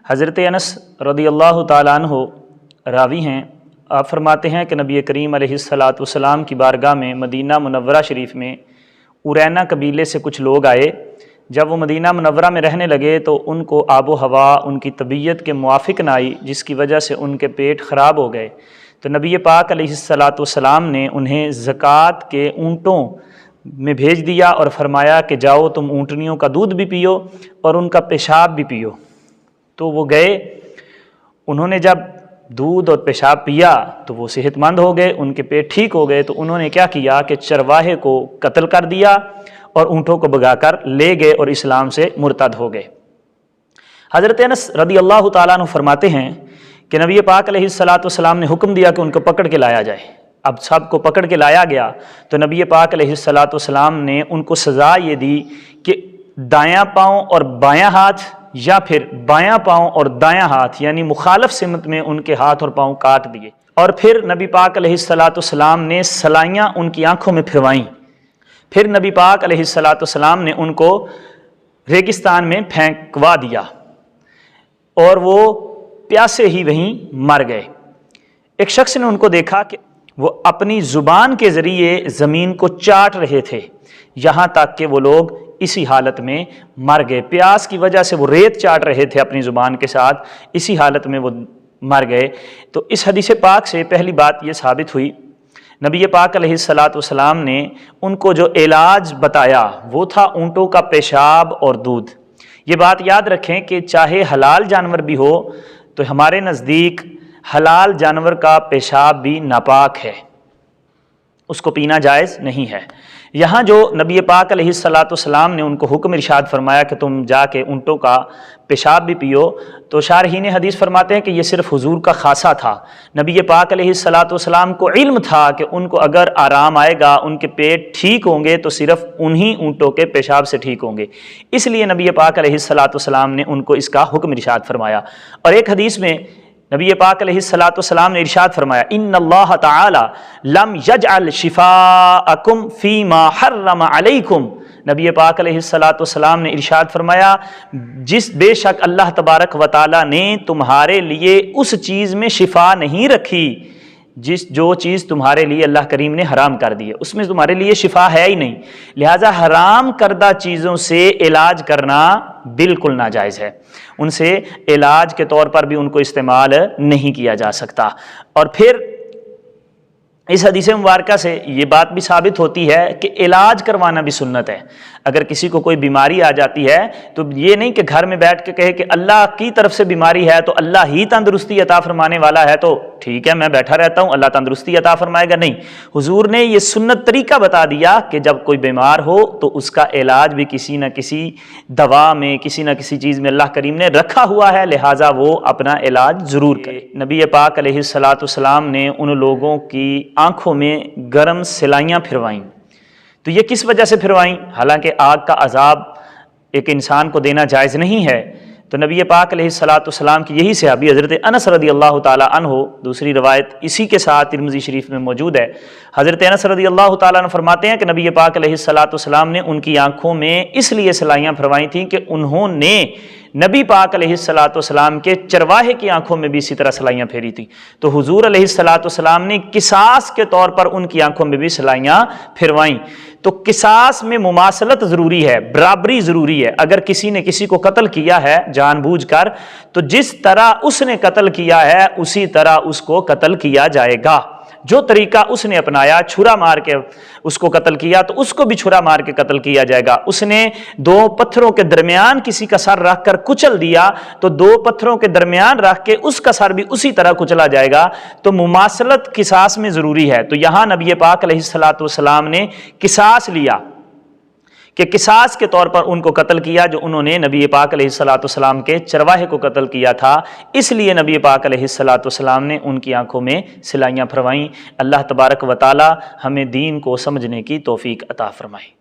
حضرت انس رضی اللہ تعالیٰ عنہ راوی ہیں، آپ فرماتے ہیں کہ نبی کریم علیہ الصلاۃ والسلام کی بارگاہ میں مدینہ منورہ شریف میں ارینا قبیلے سے کچھ لوگ آئے۔ جب وہ مدینہ منورہ میں رہنے لگے تو ان کو آب و ہوا ان کی طبیعت کے موافق نہ آئی، جس کی وجہ سے ان کے پیٹ خراب ہو گئے۔ تو نبی پاک علیہ الصلاۃ والسلام نے انہیں زکوٰۃ کے اونٹوں میں بھیج دیا اور فرمایا کہ جاؤ تم اونٹنیوں کا دودھ بھی پیو اور ان کا پیشاب بھی پیو۔ تو وہ گئے، انہوں نے جب دودھ اور پیشاب پیا تو وہ صحت مند ہو گئے، ان کے پیٹ ٹھیک ہو گئے۔ تو انہوں نے کیا کیا کہ چرواہے کو قتل کر دیا اور اونٹوں کو بھگا کر لے گئے اور اسلام سے مرتد ہو گئے۔ حضرت انس رضی اللہ تعالیٰ عنہ فرماتے ہیں کہ نبی پاک علیہ الصلاۃ والسلام نے حکم دیا کہ ان کو پکڑ کے لایا جائے۔ اب سب کو پکڑ کے لایا گیا تو نبی پاک علیہ الصلاۃ والسلام نے ان کو سزا یہ دی کہ دایاں پاؤں اور بایاں ہاتھ یا پھر بایاں پاؤں اور دایاں ہاتھ یعنی مخالف سمت میں ان کے ہاتھ اور پاؤں کاٹ دیے۔ اور پھر نبی پاک علیہ الصلاۃ والسلام نے سلائیاں ان کی آنکھوں میں پھروائیں۔ پھر نبی پاک علیہ الصلاۃ والسلام نے ان کو ریگستان میں پھینکوا دیا اور وہ پیاسے ہی وہیں مر گئے۔ ایک شخص نے ان کو دیکھا کہ وہ اپنی زبان کے ذریعے زمین کو چاٹ رہے تھے، یہاں تک کہ وہ لوگ اسی حالت میں مر گئے۔ پیاس کی وجہ سے وہ ریت چاٹ رہے تھے اپنی زبان کے ساتھ، اسی حالت میں وہ مر گئے۔ تو اس حدیث پاک سے پہلی بات یہ ثابت ہوئی، نبی پاک علیہ الصلاۃ والسلام نے ان کو جو علاج بتایا وہ تھا اونٹوں کا پیشاب اور دودھ۔ یہ بات یاد رکھیں کہ چاہے حلال جانور بھی ہو تو ہمارے نزدیک حلال جانور کا پیشاب بھی ناپاک ہے، اس کو پینا جائز نہیں ہے۔ یہاں جو نبی پاک علیہ الصلاۃ والسلام نے ان کو حکم ارشاد فرمایا کہ تم جا کے اونٹوں کا پیشاب بھی پیو، تو شارحین حدیث فرماتے ہیں کہ یہ صرف حضور کا خاصہ تھا۔ نبی پاک علیہ الصلاۃ والسلام کو علم تھا کہ ان کو اگر آرام آئے گا، ان کے پیٹ ٹھیک ہوں گے تو صرف انہی اونٹوں کے پیشاب سے ٹھیک ہوں گے، اس لیے نبی پاک علیہ الصلاۃ والسلام نے ان کو اس کا حکم ارشاد فرمایا۔ اور ایک حدیث میں نبی پاک علیہ الصلاۃ والسلام نے ارشاد فرمایا ان اللہ تعالی لم یجعل شفاءکم فیما حرم علیکم۔ نبی پاک علیہ الصلاۃ والسلام نے ارشاد فرمایا بے شک اللہ تبارک و تعالی نے تمہارے لیے اس چیز میں شفا نہیں رکھی جو چیز تمہارے لیے اللہ کریم نے حرام کر دی ہے، اس میں تمہارے لیے شفا ہے ہی نہیں، لہٰذا حرام کردہ چیزوں سے علاج کرنا بالکل ناجائز ہے، ان سے علاج کے طور پر بھی ان کو استعمال نہیں کیا جا سکتا۔ اور پھر اس حدیث مبارکہ سے یہ بات بھی ثابت ہوتی ہے کہ علاج کروانا بھی سنت ہے۔ اگر کسی کو کوئی بیماری آ جاتی ہے تو یہ نہیں کہ گھر میں بیٹھ کے کہے کہ اللہ کی طرف سے بیماری ہے تو اللہ ہی تندرستی عطا فرمانے والا ہے تو ٹھیک ہے میں بیٹھا رہتا ہوں، اللہ تندرستی عطا فرمائے گا، نہیں، حضور نے یہ سنت طریقہ بتا دیا کہ جب کوئی بیمار ہو تو اس کا علاج بھی کسی نہ کسی دوا میں، کسی نہ کسی چیز میں اللہ کریم نے رکھا ہوا ہے، لہٰذا وہ اپنا علاج ضرور کرے۔ نبی پاک علیہ الصلاۃ والسلام نے ان لوگوں کی آنکھوں میں گرم سلائیاں پھروائیں، تو یہ کس وجہ سے پھروائیں؟ حالانکہ آگ کا عذاب ایک انسان کو دینا جائز نہیں ہے، تو نبی پاک علیہ الصلاۃ والسلام کی یہی صحابی حضرت انس رضی اللہ تعالیٰ عنہ، دوسری روایت اسی کے ساتھ ترمذی شریف میں موجود ہے، حضرت انس رضی اللہ تعالیٰ عنہ فرماتے ہیں کہ نبی پاک علیہ الصلاۃ والسلام نے ان کی آنکھوں میں اس لیے سلائیاں پھروائی تھیں کہ انہوں نے نبی پاک علیہ الصلاۃ والسلام کے چرواہے کی آنکھوں میں بھی اسی طرح سلائیاں پھیری تھیں، تو حضور علیہ الصلاۃ والسلام نے قصاص کے طور پر ان کی آنکھوں میں بھی سلائیاں پھروائیں۔ تو قصاص میں مماثلت ضروری ہے، برابری ضروری ہے۔ اگر کسی نے کسی کو قتل کیا ہے جان بوجھ کر تو جس طرح اس نے قتل کیا ہے اسی طرح اس کو قتل کیا جائے گا۔ جو طریقہ اس نے اپنایا، چھرا مار کے اس کو قتل کیا تو اس کو بھی چھرا مار کے قتل کیا جائے گا۔ اس نے دو پتھروں کے درمیان کسی کا سر رکھ کر کچل دیا تو دو پتھروں کے درمیان رکھ کے اس کا سر بھی اسی طرح کچلا جائے گا۔ تو مماثلت قصاص میں ضروری ہے، تو یہاں نبی پاک علیہ الصلاۃ والسلام نے قصاص لیا کہ قصاص کے طور پر ان کو قتل کیا جو انہوں نے نبی پاک علیہ الصلاۃ والسلام کے چرواہے کو قتل کیا تھا، اس لیے نبی پاک علیہ الصلاۃ والسلام نے ان کی آنکھوں میں سلائیاں پھروائیں۔ اللہ تبارک و تعالی ہمیں دین کو سمجھنے کی توفیق عطا فرمائے۔